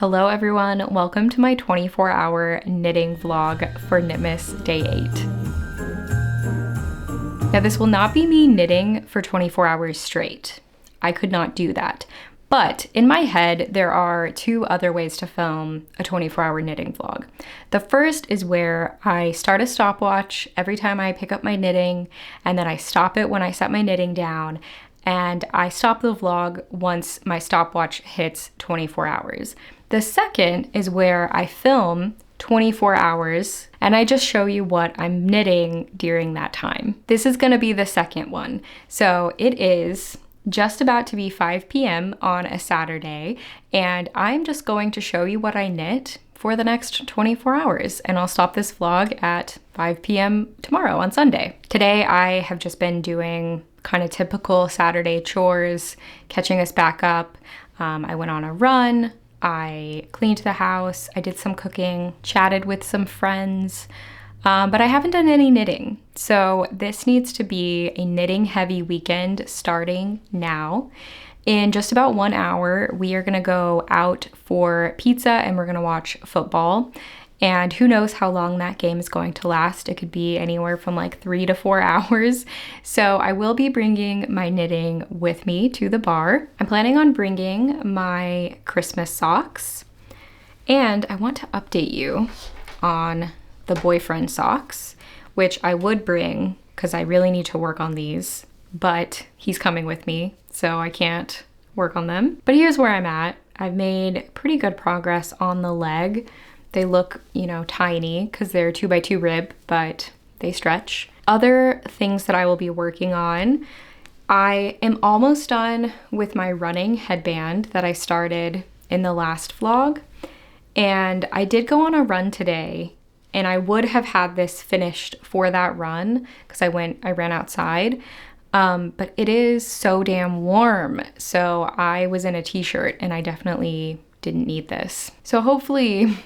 Hello everyone, welcome to my 24-hour knitting vlog for Knitmas Day 8. Now this will not be me knitting for 24 hours straight. I could not do that. But in my head, there are two other ways to film a 24-hour knitting vlog. The first is where I start a stopwatch every time I pick up my knitting, and then I stop it when I set my knitting down, and I stop the vlog once my stopwatch hits 24 hours. The second is where I film 24 hours and I just show you what I'm knitting during that time. This is gonna be the second one. So it is just about to be 5 p.m. on a Saturday, and I'm just going to show you what I knit for the next 24 hours, and I'll stop this vlog at 5 p.m. tomorrow on Sunday. Today I have just been doing kind of typical Saturday chores, catching us back up. I went on a run, I cleaned the house, I did some cooking, chatted with some friends, but I haven't done any knitting. So this needs to be a knitting heavy weekend starting now. In just about 1 hour, we are gonna go out for pizza and we're gonna watch football. And who knows how long that game is going to last. It could be anywhere from like 3 to 4 hours. So I will be bringing my knitting with me to the bar. I'm planning on bringing my Christmas socks. And I want to update you on the boyfriend socks, which I would bring because I really need to work on these, but he's coming with me, so I can't work on them. But here's where I'm at. I've made pretty good progress on the leg. They look, tiny because they're 2x2 rib, but they stretch. Other things that I will be working on, I am almost done with my running headband that I started in the last vlog. And I did go on a run today, and I would have had this finished for that run because I ran outside. But it is so damn warm. So I was in a t-shirt and I definitely didn't need this. So hopefully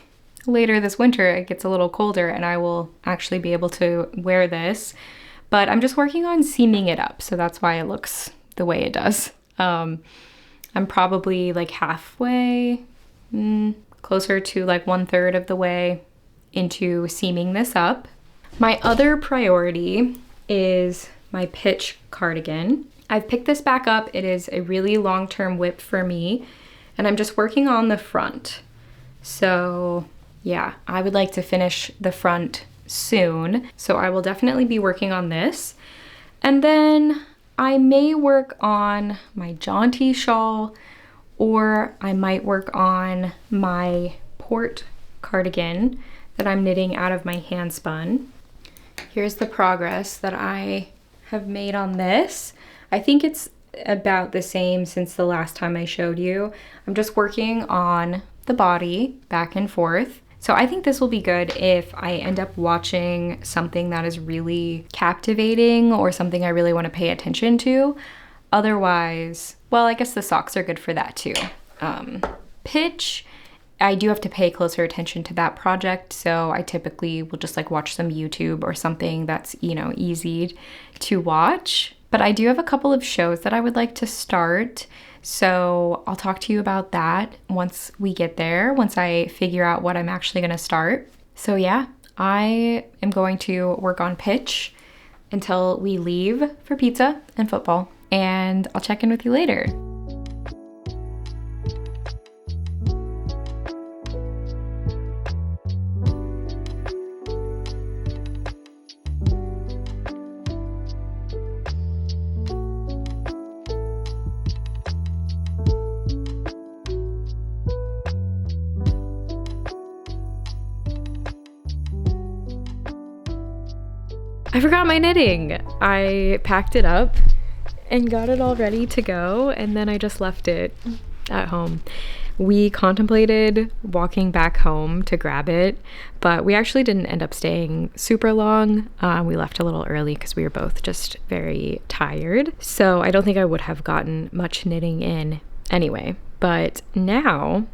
later this winter it gets a little colder and I will actually be able to wear this, but I'm just working on seaming it up, so that's why it looks the way it does. I'm probably like halfway, closer to like 1/3 of the way into seaming this up. My other priority is my pitch cardigan. I've picked this back up. It is a really long-term whip for me, and I'm just working on the front. So yeah, I would like to finish the front soon. So I will definitely be working on this. And then I may work on my jaunty shawl, or I might work on my port cardigan that I'm knitting out of my Handspun. Here's the progress that I have made on this. I think it's about the same since the last time I showed you. I'm just working on the body back and forth. So I think this will be good if I end up watching something that is really captivating or something I really want to pay attention to. Otherwise, well, I guess the socks are good for that too. Pitch, I do have to pay closer attention to that project, so I typically will just like watch some YouTube or something that's, easy to watch. But I do have a couple of shows that I would like to start, so I'll talk to you about that once we get there, once I figure out what I'm actually gonna start. So yeah, I am going to work on pitch until we leave for pizza and football, and I'll check in with you later. I forgot my knitting. I packed it up and got it all ready to go, and then I just left it at home. We contemplated walking back home to grab it, but we actually didn't end up staying super long. We left a little early because we were both just very tired. So I don't think I would have gotten much knitting in anyway. But now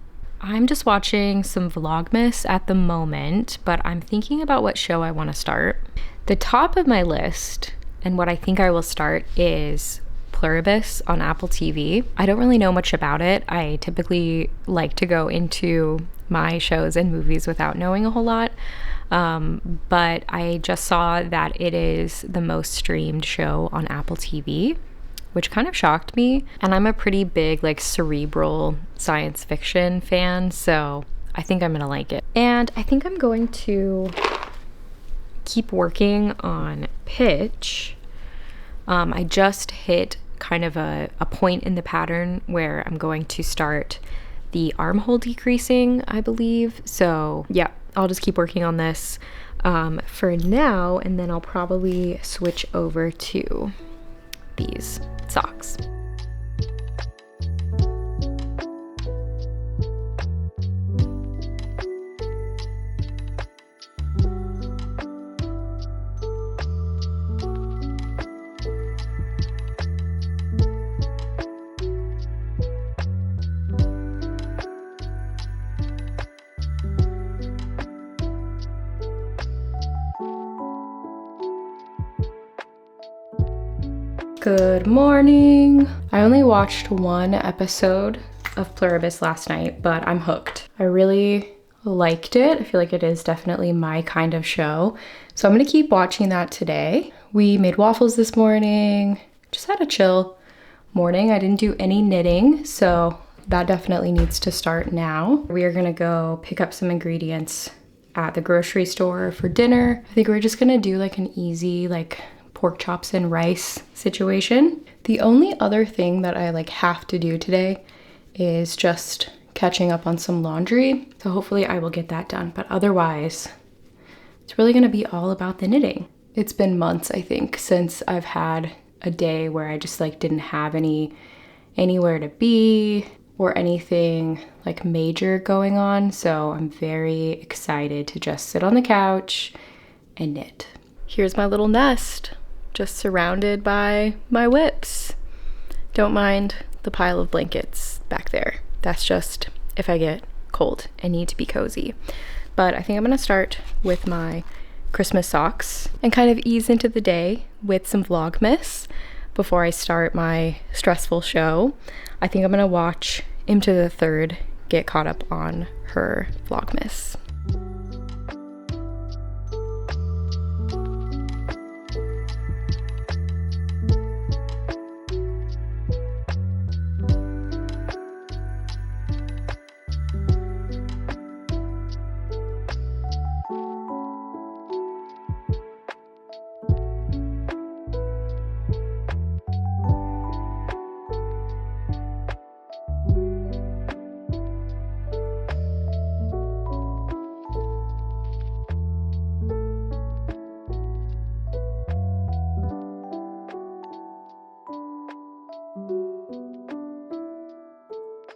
I'm just watching some Vlogmas at the moment, but I'm thinking about what show I want to start. The top of my list, and what I think I will start, is Pluribus on Apple TV. I don't really know much about it. I typically like to go into my shows and movies without knowing a whole lot. But I just saw that it is the most streamed show on Apple TV, which kind of shocked me. And I'm a pretty big, like, cerebral science fiction fan, so I think I'm gonna like it. And I think I'm going to keep working on pitch. I just hit kind of a point in the pattern where I'm going to start the armhole decreasing, I believe. So yeah, I'll just keep working on this for now, and then I'll probably switch over to these socks. Good morning. I only watched one episode of Pluribus last night, but I'm hooked. I really liked it. I feel like it is definitely my kind of show. So I'm gonna keep watching that today. We made waffles this morning, just had a chill morning. I didn't do any knitting, so that definitely needs to start now. We are gonna go pick up some ingredients at the grocery store for dinner. I think we're just gonna do like an easy, like, pork chops and rice situation. The only other thing that I have to do today is just catching up on some laundry. So hopefully I will get that done. But otherwise, it's really gonna be all about the knitting. It's been months, I think, since I've had a day where I just didn't have anywhere to be or anything major going on. So I'm very excited to just sit on the couch and knit. Here's my little nest, just surrounded by my whips. Don't mind the pile of blankets back there. That's just if I get cold and need to be cozy. But I think I'm gonna start with my Christmas socks and kind of ease into the day with some Vlogmas before I start my stressful show. I think I'm gonna watch Into the Third get caught up on her Vlogmas.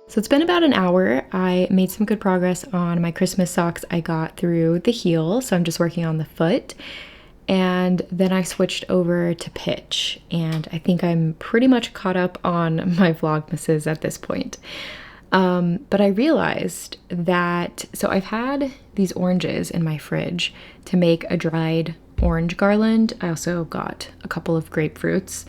So it's been about an hour. I made some good progress on my Christmas socks. I got through the heel, so I'm just working on the foot. And then I switched over to pitch, and I think I'm pretty much caught up on my Vlogmases at this point. But I realized that, so I've had these oranges in my fridge to make a dried orange garland. I also got a couple of grapefruits,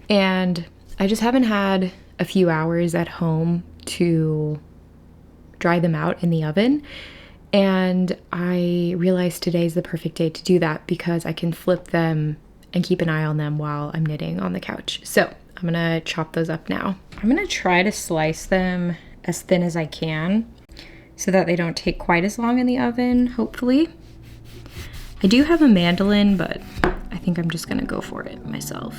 and I just haven't had a few hours at home to dry them out in the oven. And I realized today's the perfect day to do that because I can flip them and keep an eye on them while I'm knitting on the couch. So I'm gonna chop those up now. I'm gonna try to slice them as thin as I can so that they don't take quite as long in the oven, hopefully. I do have a mandolin, but I think I'm just gonna go for it myself.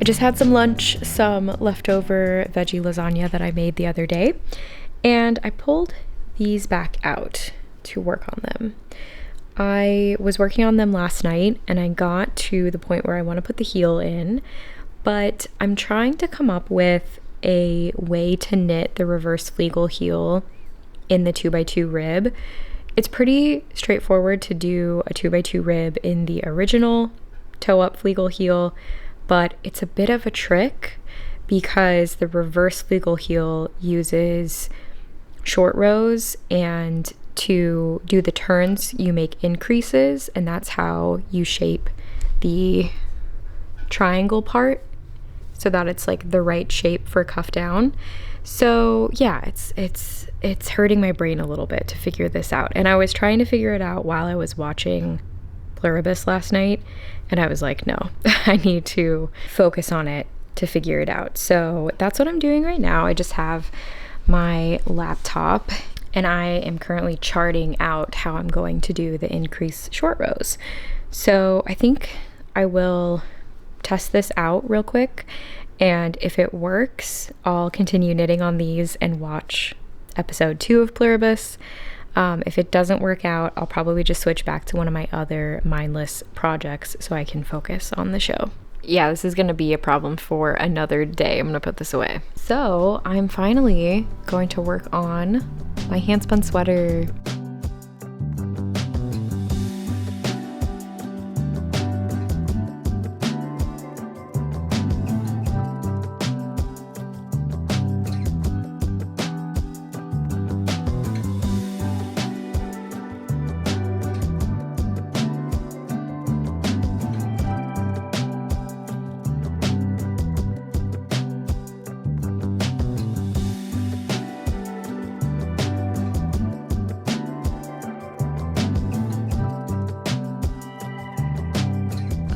I just had some lunch, some leftover veggie lasagna that I made the other day, and I pulled these back out to work on them. I was working on them last night and I got to the point where I want to put the heel in, but I'm trying to come up with a way to knit the reverse fleagle heel in the 2x2 rib. It's pretty straightforward to do a 2x2 rib in the original toe up fleagle heel, but it's a bit of a trick because the reverse fleagle heel uses short rows, and to do the turns you make increases, and that's how you shape the triangle part so that it's like the right shape for cuff down. So yeah, it's hurting my brain a little bit to figure this out, and I was trying to figure it out while I was watching Pluribus last night, and I was like, no, I need to focus on it to figure it out. So that's what I'm doing right now. I just have my laptop and I am currently charting out how I'm going to do the increase short rows. So I think I will test this out real quick, and if it works, I'll continue knitting on these and watch episode 2 of Pluribus. If it doesn't work out, I'll probably just switch back to one of my other mindless projects so I can focus on the show. Yeah, this is going to be a problem for another day. I'm going to put this away. So I'm finally going to work on my handspun sweater.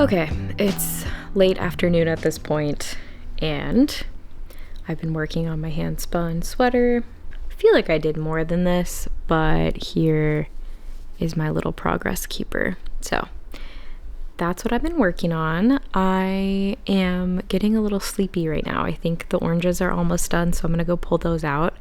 Okay, it's late afternoon at this point, and I've been working on my handspun sweater. I feel like I did more than this, but here is my little progress keeper. So that's what I've been working on. I am getting a little sleepy right now. I think the oranges are almost done, so I'm gonna go pull those out,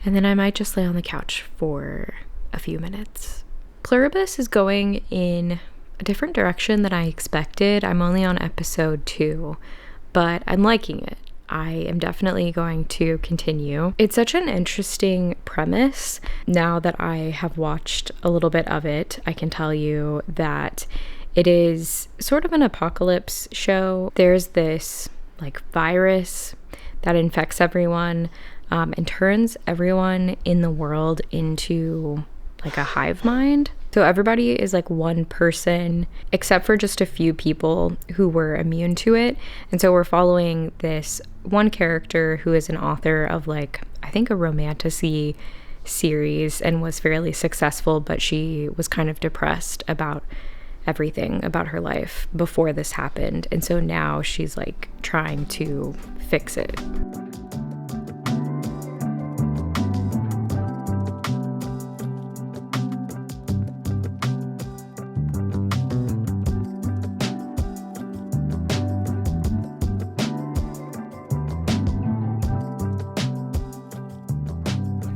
and then I might just lay on the couch for a few minutes. Pluribus is going in a different direction than I expected. I'm only on episode 2, but I'm liking it. I am definitely going to continue. It's such an interesting premise. Now that I have watched a little bit of it, I can tell you that it is sort of an apocalypse show. There's this like virus that infects everyone and turns everyone in the world into like a hive mind. So everybody is like one person, except for just a few people who were immune to it. And so we're following this one character who is an author of like, I think a romantasy series, and was fairly successful, but she was kind of depressed about everything about her life before this happened. And so now she's like trying to fix it.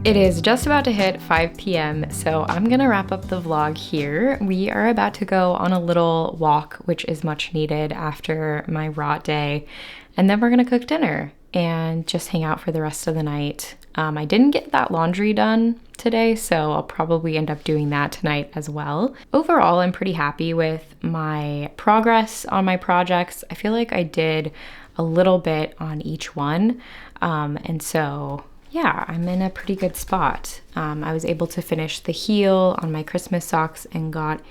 It is just about to hit 5 p.m., so I'm gonna wrap up the vlog here. We are about to go on a little walk, which is much needed after my rot day, and then we're gonna cook dinner and just hang out for the rest of the night. I didn't get that laundry done today, so I'll probably end up doing that tonight as well. Overall, I'm pretty happy with my progress on my projects. I feel like I did a little bit on each one, and so yeah, I'm in a pretty good spot. I was able to finish the heel on my Christmas socks and got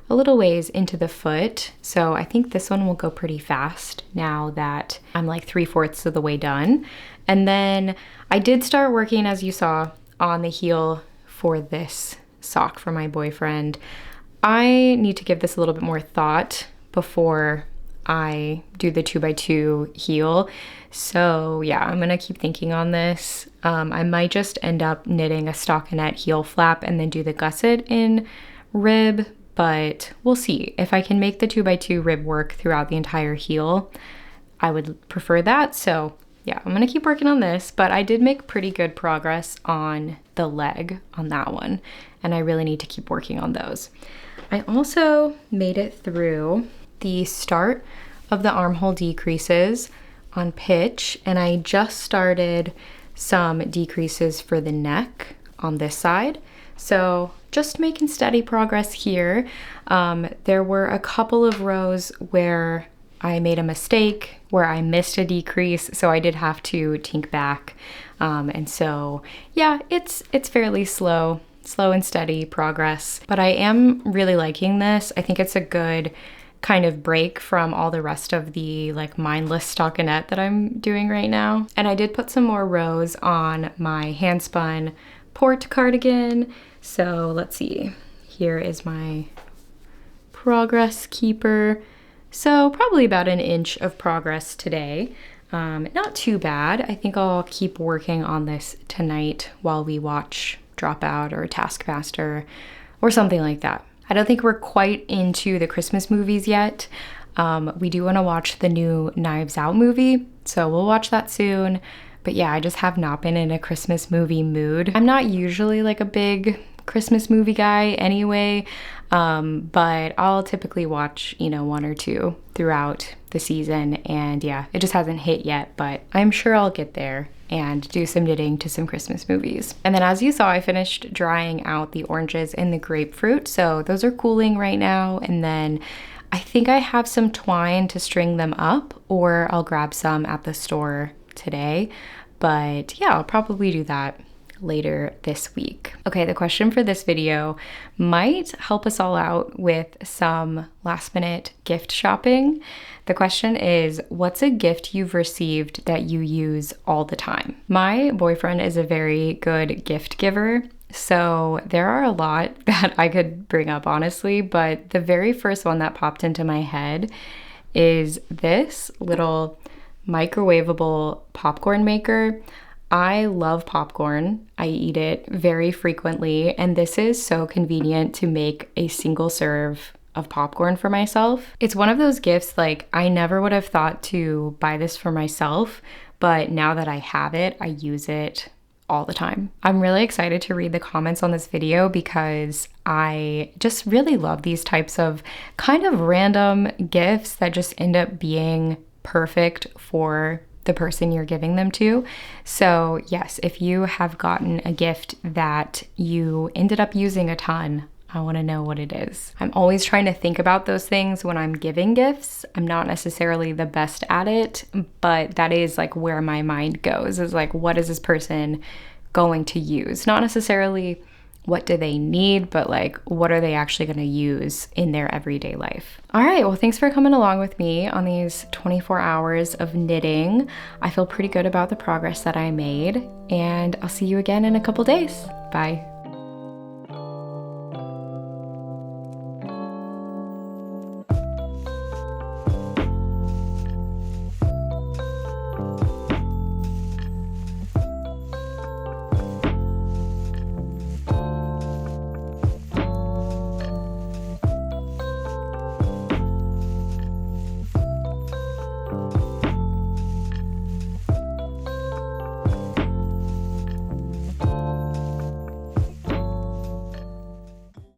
a little ways into the foot. So I think this one will go pretty fast now that I'm like 3/4 of the way done. And then I did start working, as you saw, on the heel for this sock for my boyfriend. I need to give this a little bit more thought before I do the 2x2 heel. So yeah, I'm gonna keep thinking on this. I might just end up knitting a stockinette heel flap and then do the gusset in rib, but we'll see. If I can make the 2x2 rib work throughout the entire heel, I would prefer that. So yeah, I'm gonna keep working on this, but I did make pretty good progress on the leg on that one, and I really need to keep working on those. I also made it through the start of the armhole decreases on pitch, and I just started some decreases for the neck on this side. So just making steady progress here. There were a couple of rows where I made a mistake, where I missed a decrease, so I did have to tink back. And so yeah, it's fairly slow and steady progress, but I am really liking this. I think it's a good kind of break from all the rest of the like mindless stockinette that I'm doing right now. And I did put some more rows on my handspun port cardigan. So let's see, here is my progress keeper. So probably about an inch of progress today. Not too bad. I think I'll keep working on this tonight while we watch Dropout or Taskmaster or something like that. I don't think we're quite into the Christmas movies yet. We do want to watch the new Knives Out movie, so we'll watch that soon. But yeah, I just have not been in a Christmas movie mood. I'm not usually like a big Christmas movie guy anyway, but I'll typically watch, you know, one or two throughout the season, and yeah, it just hasn't hit yet, but I'm sure I'll get there and do some knitting to some Christmas movies. And then as you saw, I finished drying out the oranges and the grapefruit, so those are cooling right now. And then I think I have some twine to string them up, or I'll grab some at the store today. But yeah, I'll probably do that later this week. Okay, the question for this video might help us all out with some last minute gift shopping. The question is, what's a gift you've received that you use all the time? My boyfriend is a very good gift giver, so there are a lot that I could bring up honestly, but the very first one that popped into my head is this little microwavable popcorn maker. I love popcorn. I eat it very frequently, and this is so convenient to make a single serve of popcorn for myself. It's one of those gifts, like I never would have thought to buy this for myself, but now that I have it, I use it all the time. I'm really excited to read the comments on this video because I just really love these types of kind of random gifts that just end up being perfect for the person you're giving them to. So yes, if you have gotten a gift that you ended up using a ton, I want to know what it is. I'm always trying to think about those things when I'm giving gifts. I'm not necessarily the best at it, but that is like where my mind goes, is like, what is this person going to use? Not necessarily what do they need, but like, what are they actually going to use in their everyday life? All right, well, thanks for coming along with me on these 24 hours of knitting. I feel pretty good about the progress that I made, and I'll see you again in a couple days. Bye.